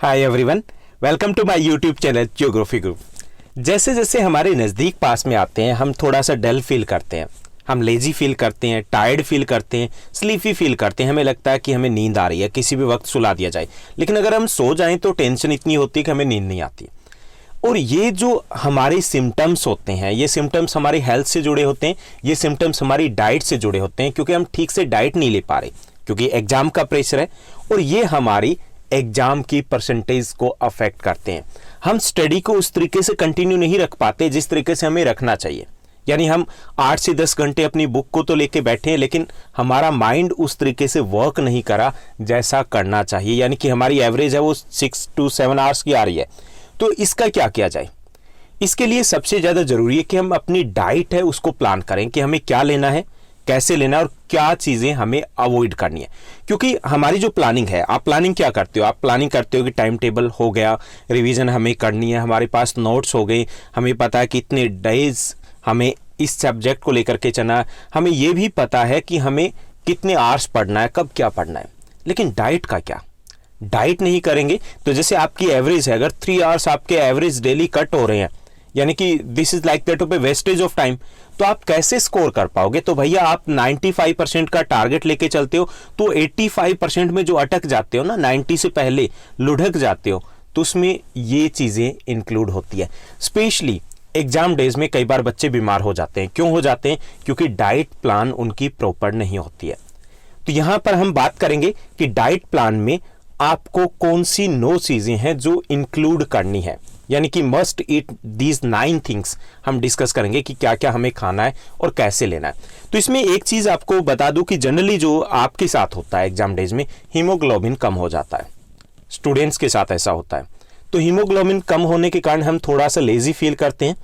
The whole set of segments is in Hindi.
Hi everyone, welcome to my YouTube channel geography group. जैसे जैसे हमारे नज़दीक पास में आते हैं हम थोड़ा सा डल फील करते हैं, हम लेजी फील करते हैं, टायर्ड फील करते हैं, स्लीपी फील करते हैं। हमें लगता है कि हमें नींद आ रही है, किसी भी वक्त सुला दिया जाए। लेकिन अगर हम सो जाएं तो टेंशन इतनी होती है कि हमें नींद नहीं आती। और ये जो हमारे सिम्टम्स होते हैं, ये सिम्टम्स हमारी हेल्थ से जुड़े होते हैं, ये सिम्टम्स हमारी डाइट से जुड़े होते हैं, क्योंकि हम ठीक से डाइट नहीं ले पा रहे, क्योंकि एग्जाम का प्रेशर है और ये हमारी एग्जाम की परसेंटेज को अफेक्ट करते हैं। हम स्टडी को उस तरीके से कंटिन्यू नहीं रख पाते जिस तरीके से हमें रखना चाहिए। यानी हम 8 से 10 घंटे अपनी बुक को तो लेके बैठे हैं, लेकिन हमारा माइंड उस तरीके से वर्क नहीं करा जैसा करना चाहिए। यानी कि हमारी एवरेज है वो 6 to 7 आवर्स की आ रही है। तो इसका क्या किया जाए? इसके लिए सबसे ज़्यादा ज़रूरी है कि हम अपनी डाइट है उसको प्लान करें कि हमें क्या लेना है, कैसे लेना है और क्या चीज़ें हमें अवॉइड करनी है। क्योंकि हमारी जो प्लानिंग है, आप प्लानिंग क्या करते हो? आप प्लानिंग करते हो कि टाइम टेबल हो गया, रिवीजन हमें करनी है, हमारे पास नोट्स हो गए, हमें पता है कि इतने डेज हमें इस सब्जेक्ट को लेकर के चलना है, हमें ये भी पता है कि हमें कितने आवर्स पढ़ना है, कब क्या पढ़ना है। लेकिन डाइट का क्या? डाइट नहीं करेंगे तो जैसे आपकी एवरेज है, अगर 3 आवर्स आपके एवरेज डेली कट हो रहे हैं, यानी कि this is like that of A wastage of time, तो आप कैसे स्कोर कर पाओगे? तो भैया आप 95% का टारगेट लेके चलते हो तो 85% में जो अटक जाते हो ना, 90 से पहले लुढ़क जाते हो, तो उसमें ये चीज़ें इंक्लूड होती है। स्पेशली एग्जाम डेज में कई बार बच्चे बीमार हो जाते हैं। क्यों हो जाते हैं? क्योंकि डाइट प्लान उनकी प्रॉपर नहीं होती है। तो यहां पर हम बात करेंगे कि डाइट प्लान में आपको कौन सी 9 चीजें हैं जो इंक्लूड करनी है, यानी कि मस्ट ईट दीज 9 थिंग्स हम डिस्कस करेंगे कि क्या क्या हमें खाना है और कैसे लेना है। तो इसमें एक चीज आपको बता दूं कि जनरली जो आपके साथ होता है एग्जाम डेज में, हीमोग्लोबिन कम हो जाता है। स्टूडेंट्स के साथ ऐसा होता है। तो हीमोग्लोबिन कम होने के कारण हम थोड़ा सा लेजी फील करते हैं,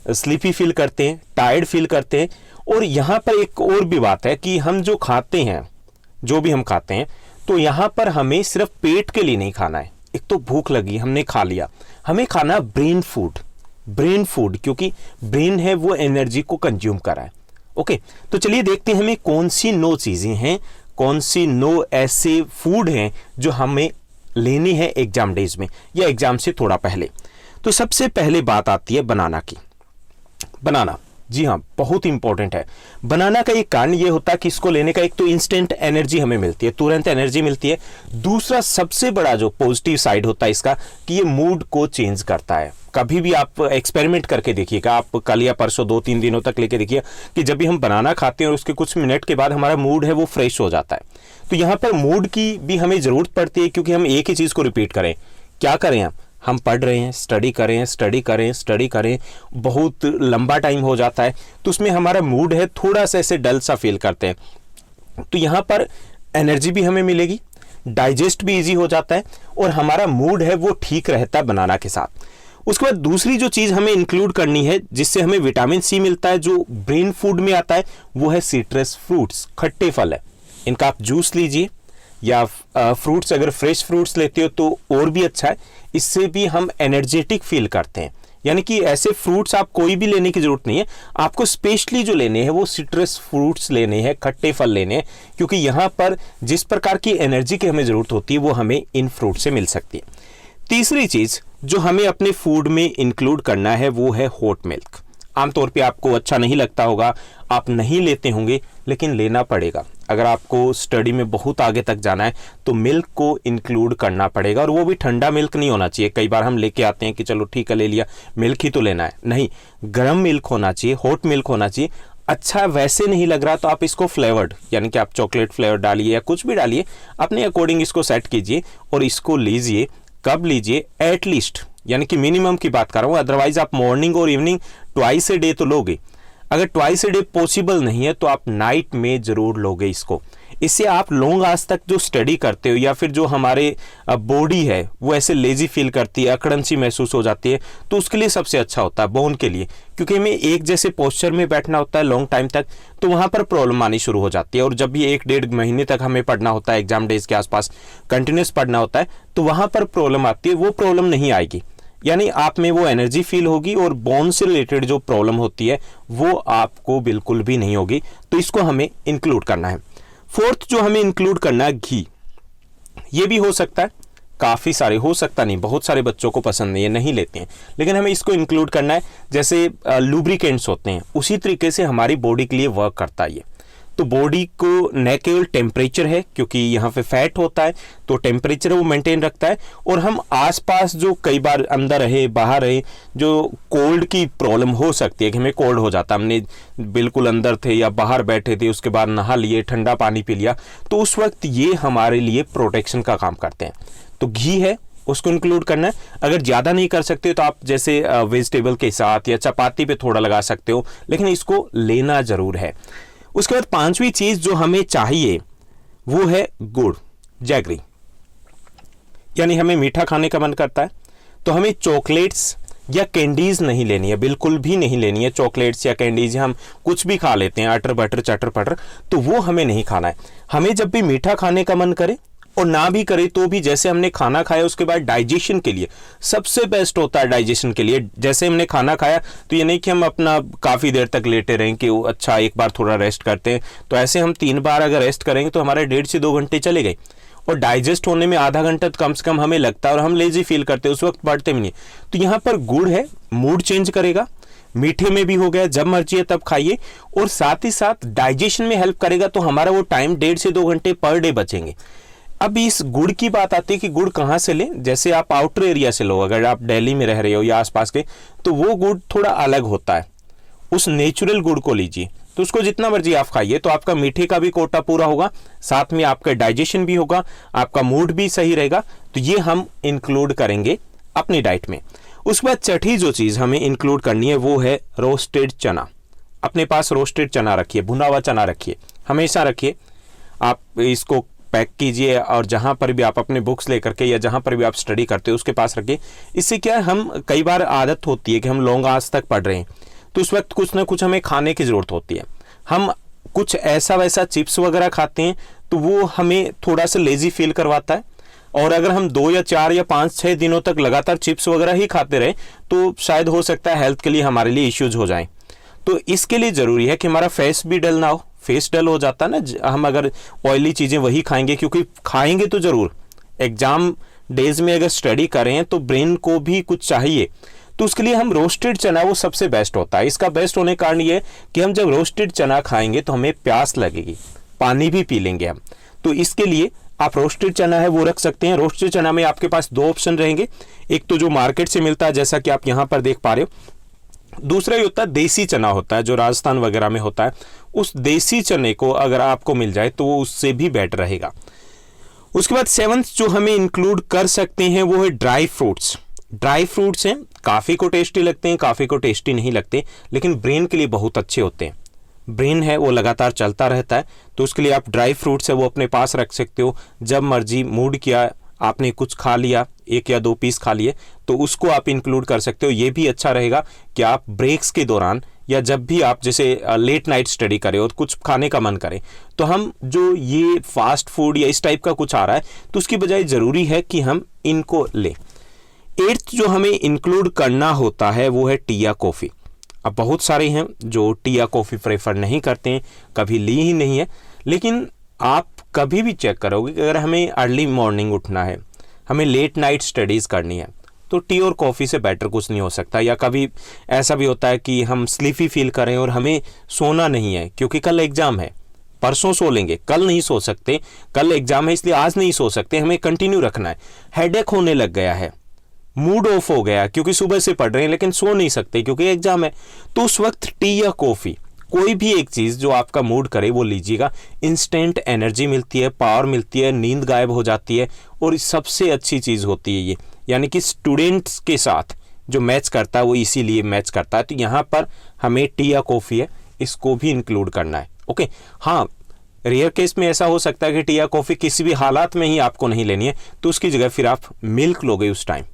स्लीपी फील करते हैं, टायर्ड फील करते हैं। और यहाँ पर एक और भी बात है कि हम जो खाते हैं, जो भी हम खाते हैं, तो यहाँ पर हमें सिर्फ पेट के लिए नहीं खाना है। एक तो भूख लगी, हमने खा लिया, हमें खाना ब्रेन फूड, ब्रेन फूड, क्योंकि ब्रेन है वो एनर्जी को कंज्यूम कर रहा है। ओके, तो चलिए देखते हैं हमें कौन सी 9 चीजें हैं, कौन सी 9 ऐसे फूड हैं जो हमें लेनी है एग्जाम डेज में या एग्जाम से थोड़ा पहले। तो सबसे पहले बात आती है बनाना की। बनाना, जी हाँ, बहुत इंपॉर्टेंट है। बनाना का एक कारण ये होता है कि इसको लेने का एक तो इंस्टेंट एनर्जी हमें मिलती है, तुरंत एनर्जी मिलती है। दूसरा सबसे बड़ा जो पॉजिटिव साइड होता है इसका कि ये मूड को चेंज करता है। कभी भी आप एक्सपेरिमेंट करके देखिएगा, आप कल या परसों 2-3 दिनों तक लेके देखिए कि जब भी हम बनाना खाते हैं और उसके कुछ मिनट के बाद हमारा मूड है वो फ्रेश हो जाता है। तो यहाँ पर मूड की भी हमें ज़रूरत पड़ती है, क्योंकि हम एक ही चीज़ को रिपीट करें। क्या करें? हम पढ़ रहे हैं, स्टडी करें, स्टडी करें, स्टडी करें, बहुत लंबा टाइम हो जाता है, तो उसमें हमारा मूड है थोड़ा सा ऐसे डल सा फील करते हैं। तो यहाँ पर एनर्जी भी हमें मिलेगी, डाइजेस्ट भी इजी हो जाता है और हमारा मूड है वो ठीक रहता है बनाना के साथ। उसके बाद दूसरी जो चीज़ हमें इंक्लूड करनी है जिससे हमें विटामिन सी मिलता है, जो ब्रेन फूड में आता है, वो है सिट्रस फ्रूट्स, खट्टे फल है। इनका आप जूस लीजिए या फ्रूट्स, अगर फ्रेश फ्रूट्स लेते हो तो और भी अच्छा है, इससे भी हम एनर्जेटिक फील करते हैं। यानी कि ऐसे फ्रूट्स आप कोई भी लेने की जरूरत नहीं है, आपको स्पेशली जो लेने हैं वो सिट्रस फ्रूट्स लेने हैं, खट्टे फल लेने हैं, क्योंकि यहाँ पर जिस प्रकार की एनर्जी की हमें ज़रूरत होती है वो हमें इन फ्रूट से मिल सकती है। तीसरी चीज़ जो हमें अपने फूड में इंक्लूड करना है वो है हॉट मिल्क। आमतौर पे आपको अच्छा नहीं लगता होगा, आप नहीं लेते होंगे, लेकिन लेना पड़ेगा। अगर आपको स्टडी में बहुत आगे तक जाना है तो मिल्क को इंक्लूड करना पड़ेगा, और वो भी ठंडा मिल्क नहीं होना चाहिए। कई बार हम लेके आते हैं कि चलो ठीक है ले लिया, मिल्क ही तो लेना है, नहीं, गर्म मिल्क होना चाहिए, हॉट मिल्क होना चाहिए। अच्छा वैसे नहीं लग रहा तो आप इसको फ्लेवर्ड, यानी कि आप चॉकलेट फ्लेवर डालिए या कुछ भी डालिए, अपने अकॉर्डिंग इसको सेट कीजिए और इसको लीजिए। कब लीजिए? एटलीस्ट, यानी कि मिनिमम की बात कर रहा हूँ, अदरवाइज आप मॉर्निंग और इवनिंग ट्वाइस ए डे तो लोगे। अगर ट्वाइस ए डे पॉसिबल नहीं है तो आप नाइट में जरूर लोगे इसको। इससे आप लॉन्ग आवर्स तक जो स्टडी करते हो या फिर जो हमारे बॉडी है वो ऐसे लेजी फील करती है, अकड़न सी महसूस हो जाती है, तो उसके लिए सबसे अच्छा होता है बोन के लिए, क्योंकि हमें एक जैसे पोस्चर में बैठना होता है लॉन्ग टाइम तक, तो वहाँ पर प्रॉब्लम आनी शुरू हो जाती है। और जब भी 1-1.5 महीने तक हमें पढ़ना होता है, एग्जाम डेज के आसपास कंटिन्यूस पढ़ना होता है, तो वहाँ पर प्रॉब्लम आती है। वो प्रॉब्लम नहीं आएगी, यानी आप में वो एनर्जी फील होगी और बोन से रिलेटेड जो प्रॉब्लम होती है वो आपको बिल्कुल भी नहीं होगी। तो इसको हमें इंक्लूड करना है। फोर्थ जो हमें इंक्लूड करना है, घी। ये भी हो सकता है काफ़ी सारे, हो सकता नहीं बहुत सारे बच्चों को पसंद नहीं है, नहीं लेते हैं, लेकिन हमें इसको इंक्लूड करना है। जैसे लुब्रिकेंट्स होते हैं, उसी तरीके से हमारी बॉडी के लिए वर्क करता है ये। तो बॉडी को न केवल टेम्परेचर है, क्योंकि यहाँ पे फैट होता है तो टेम्परेचर वो मेंटेन रखता है, और हम आसपास जो कई बार अंदर रहे बाहर रहे जो कोल्ड की प्रॉब्लम हो सकती है कि हमें कोल्ड हो जाता, हमने बिल्कुल अंदर थे या बाहर बैठे थे, उसके बाद नहा लिए, ठंडा पानी पी लिया, तो उस वक्त ये हमारे लिए प्रोटेक्शन का काम करते हैं। तो घी है, उसको इंक्लूड करना है। अगर ज़्यादा नहीं कर सकते तो आप जैसे वेजिटेबल के साथ या चपाती पे थोड़ा लगा सकते हो, लेकिन इसको लेना ज़रूर है। उसके बाद पांचवी चीज जो हमें चाहिए वो है गुड़, जैगरी। यानी हमें मीठा खाने का मन करता है तो हमें चॉकलेट्स या कैंडीज नहीं लेनी है, बिल्कुल भी नहीं लेनी है। चॉकलेट्स या कैंडीज हम कुछ भी खा लेते हैं, अटर बटर चटर पटर, तो वो हमें नहीं खाना है। हमें जब भी मीठा खाने का मन करे और ना भी करे तो भी, जैसे हमने खाना खाया उसके बाद डाइजेशन के लिए सबसे बेस्ट होता है, डाइजेशन के लिए जैसे हमने खाना खाया तो ये नहीं कि हम अपना काफ़ी देर तक लेटे रहें कि अच्छा एक बार थोड़ा रेस्ट करते हैं, तो ऐसे हम 3 बार अगर रेस्ट करेंगे तो हमारे 1.5 से 2 घंटे चले गए, और डाइजेस्ट होने में आधा घंटा कम से कम हमें लगता है, और हम लेजी फील करते हैं, उस वक्त बढ़ते भी नहीं। तो यहाँ पर गुड़ है, मूड चेंज करेगा, मीठे में भी हो गया, जब मर्जी है तब खाइए, और साथ ही साथ डाइजेशन में हेल्प करेगा, तो हमारा वो टाइम 1.5 से 2 घंटे पर डे बचेंगे। अब इस गुड़ की बात आती है कि गुड़ कहाँ से लें। जैसे आप आउटर एरिया से लो, अगर आप दिल्ली में रह रहे हो या आसपास के, तो वो गुड़ थोड़ा अलग होता है, उस नेचुरल गुड़ को लीजिए, तो उसको जितना मर्जी आप खाइए, तो आपका मीठे का भी कोटा पूरा होगा, साथ में आपका डाइजेशन भी होगा, आपका मूड भी सही रहेगा। तो ये हम इंक्लूड करेंगे अपनी डाइट में। उसके बाद छठी जो चीज़ हमें इंक्लूड करनी है वो है रोस्टेड चना। अपने पास रोस्टेड चना रखिए, भुना हुआ चना रखिए, हमेशा रखिए। आप इसको पैक कीजिए और जहाँ पर भी आप अपने बुक्स लेकर के या जहाँ पर भी आप स्टडी करते हो उसके पास रखिए। इससे क्या है, हम कई बार आदत होती है कि हम लॉन्ग आवर्स तक पढ़ रहे हैं, तो उस वक्त कुछ ना कुछ हमें खाने की ज़रूरत होती है। हम कुछ ऐसा वैसा चिप्स वगैरह खाते हैं तो वो हमें थोड़ा सा लेजी फील करवाता है, और अगर हम 2 या 4 या 5-6 दिनों तक लगातार चिप्स वगैरह ही खाते रहे तो शायद हो सकता है हेल्थ के लिए हमारे लिए इश्यूज हो जाएं। तो इसके लिए ज़रूरी है कि हमारा फेस भी डल ना हो। फेस डल हो जाता है ना हम अगर ऑयली चीज़ें वही खाएंगे, क्योंकि खाएंगे तो ज़रूर, एग्जाम डेज में अगर स्टडी करें तो ब्रेन को भी कुछ चाहिए, तो उसके लिए हम रोस्टेड चना वो सबसे बेस्ट होता है। इसका बेस्ट होने का कारण ये कि हम जब रोस्टेड चना खाएंगे तो हमें प्यास लगेगी, पानी भी पी लेंगे हम। तो इसके लिए आप रोस्टेड चना है वो रख सकते हैं। रोस्टेड चना में आपके पास 2 ऑप्शन रहेंगे, एक तो जो मार्केट से मिलता है जैसा कि आप यहाँ पर देख पा रहे हो, दूसरा ये होता है देसी चना होता है जो राजस्थान वगैरह में होता है। उस देसी चने को अगर आपको मिल जाए तो वो उससे भी बेटर रहेगा। उसके बाद 7th जो हमें इंक्लूड कर सकते हैं वो है ड्राई फ्रूट्स। ड्राई फ्रूट्स हैं, काफ़ी को टेस्टी लगते हैं, काफ़ी को टेस्टी नहीं लगते, लेकिन ब्रेन के लिए बहुत अच्छे होते हैं। ब्रेन है वो लगातार चलता रहता है, तो उसके लिए आप ड्राई फ्रूट्स है वो अपने पास रख सकते हो। जब मर्जी मूड किया, आपने कुछ खा लिया, 1 या 2 पीस खा लिए, तो उसको आप इंक्लूड कर सकते हो। ये भी अच्छा रहेगा कि आप ब्रेक्स के दौरान या जब भी आप जैसे लेट नाइट स्टडी करें और कुछ खाने का मन करे, तो हम जो ये फास्ट फूड या इस टाइप का कुछ आ रहा है तो उसकी बजाय ज़रूरी है कि हम इनको लें। 8th जो हमें इंक्लूड करना होता है वो है टी या कॉफ़ी। अब बहुत सारे हैं जो टी या कॉफ़ी प्रेफर नहीं करते हैं, कभी ली ही नहीं है, लेकिन आप कभी भी चेक करोगे कि अगर हमें अर्ली मॉर्निंग उठना है, हमें लेट नाइट स्टडीज़ करनी है, तो टी और कॉफ़ी से बेटर कुछ नहीं हो सकता। या कभी ऐसा भी होता है कि हम स्लीपी फील करें और हमें सोना नहीं है क्योंकि कल एग्ज़ाम है, परसों सो लेंगे, कल नहीं सो सकते, कल एग्ज़ाम है इसलिए आज नहीं सो सकते, हमें कंटिन्यू रखना है। हेडेक होने लग गया है, मूड ऑफ हो गया क्योंकि सुबह से पढ़ रहे हैं लेकिन सो नहीं सकते क्योंकि एग्ज़ाम है, तो उस वक्त टी या कॉफ़ी कोई भी एक चीज़ जो आपका मूड करे वो लीजिएगा। इंस्टेंट एनर्जी मिलती है, पावर मिलती है, नींद गायब हो जाती है, और सबसे अच्छी चीज़ होती है ये, यानी कि स्टूडेंट्स के साथ जो मैच करता है वो इसीलिए मैच करता है। तो यहाँ पर हमें टी या कॉफ़ी है इसको भी इंक्लूड करना है। ओके, हाँ, रेयर केस में ऐसा हो सकता है कि टी या कॉफ़ी किसी भी हालात में ही आपको नहीं लेनी है, तो उसकी जगह फिर आप मिल्क लोगे उस टाइम।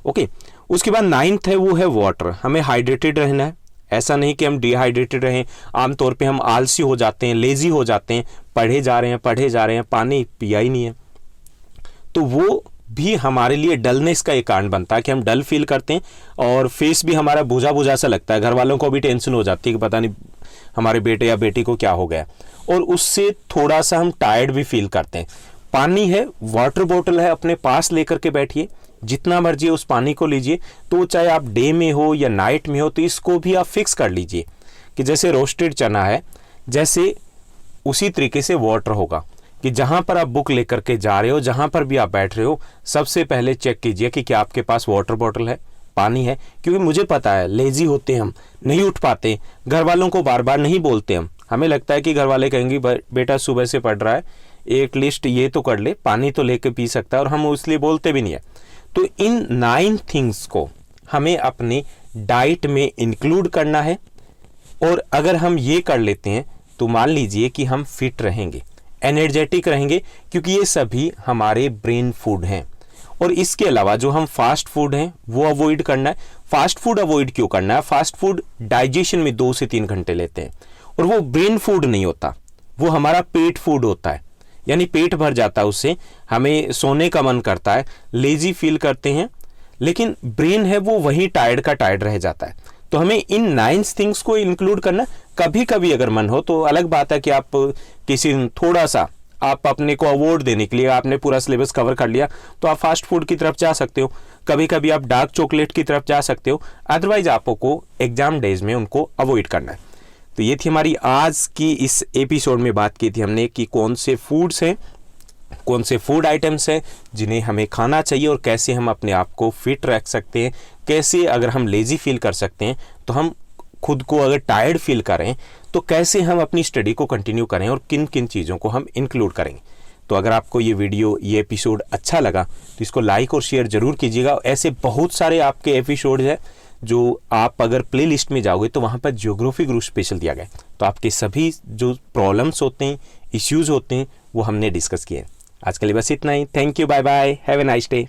ओके, उसके बाद 9th है वो है वाटर। हमें हाइड्रेटेड रहना है, ऐसा नहीं कि हम डिहाइड्रेटेड रहें। आमतौर पे हम आलसी हो जाते हैं, लेज़ी हो जाते हैं, पढ़े जा रहे हैं, पानी पिया ही नहीं है, तो वो भी हमारे लिए डलनेस का एक कारण बनता है कि हम डल फील करते हैं और फेस भी हमारा बुझा बुझा सा लगता है। घर वालों को भी टेंशन हो जाती है कि पता नहीं हमारे बेटे या बेटी को क्या हो गया, और उससे थोड़ा सा हम टायर्ड भी फील करते हैं। पानी है, वाटर बॉटल है, अपने पास लेकर के बैठिए, जितना मर्जी उस पानी को लीजिए। तो चाहे आप डे में हो या नाइट में हो, तो इसको भी आप फिक्स कर लीजिए कि जैसे रोस्टेड चना है, जैसे उसी तरीके से वाटर होगा कि जहाँ पर आप बुक लेकर के जा रहे हो, जहाँ पर भी आप बैठ रहे हो, सबसे पहले चेक कीजिए कि क्या आपके पास वाटर बॉटल है, पानी है। क्योंकि मुझे पता है लेजी होते हैं हम, नहीं उठ पाते, घर वालों को बार बार नहीं बोलते हम, हमें लगता है कि घर वाले कहेंगे बेटा सुबह से पढ़ रहा है, एक लिस्ट ये तो कर ले, पानी तो लेके पी सकता है, और हम इसलिए बोलते भी नहीं है। तो इन 9 थिंग्स को हमें अपने डाइट में इंक्लूड करना है, और अगर हम ये कर लेते हैं तो मान लीजिए कि हम फिट रहेंगे, एनर्जेटिक रहेंगे, क्योंकि ये सभी हमारे ब्रेन फूड हैं। और इसके अलावा जो हम फास्ट फूड हैं वो अवॉइड करना है। फास्ट फूड अवॉइड क्यों करना है? फास्ट फूड डाइजेशन में 2 से 3 घंटे लेते हैं, और वो ब्रेन फूड नहीं होता, वो हमारा पेट फूड होता है, यानी पेट भर जाता है उससे, हमें सोने का मन करता है, लेजी फील करते हैं, लेकिन ब्रेन है वो वहीं टायर्ड का टायर्ड रह जाता है। तो हमें इन 9 थिंग्स को इंक्लूड करना। कभी कभी अगर मन हो तो अलग बात है कि आप किसी थोड़ा सा आप अपने को अवार्ड देने के लिए आपने पूरा सिलेबस कवर कर लिया तो आप फास्ट फूड की तरफ जा सकते हो, कभी कभी आप डार्क चॉकलेट की तरफ जा सकते हो, अदरवाइज आपको एग्जाम डेज में उनको अवॉइड करना है। तो ये थी हमारी आज की इस एपिसोड में बात की थी हमने कि कौन से फूड्स हैं, कौन से फूड आइटम्स हैं जिन्हें हमें खाना चाहिए, और कैसे हम अपने आप को फिट रख सकते हैं, कैसे अगर हम लेजी फील कर सकते हैं तो हम खुद को अगर टायर्ड फील करें तो कैसे हम अपनी स्टडी को कंटिन्यू करें, और किन किन चीज़ों को हम इंक्लूड करेंगे। तो अगर आपको ये वीडियो, ये एपिसोड अच्छा लगा तो इसको लाइक और शेयर जरूर कीजिएगा। ऐसे बहुत सारे आपके एपिसोड हैं जो आप अगर प्ले लिस्ट में जाओगे तो वहाँ पर ज्योग्राफी ग्रुप स्पेशल दिया गया है, तो आपके सभी जो प्रॉब्लम्स होते हैं, इश्यूज़ होते हैं, वो हमने डिस्कस किए हैं। आज के लिए बस इतना ही। Thank you, bye bye, have a nice day.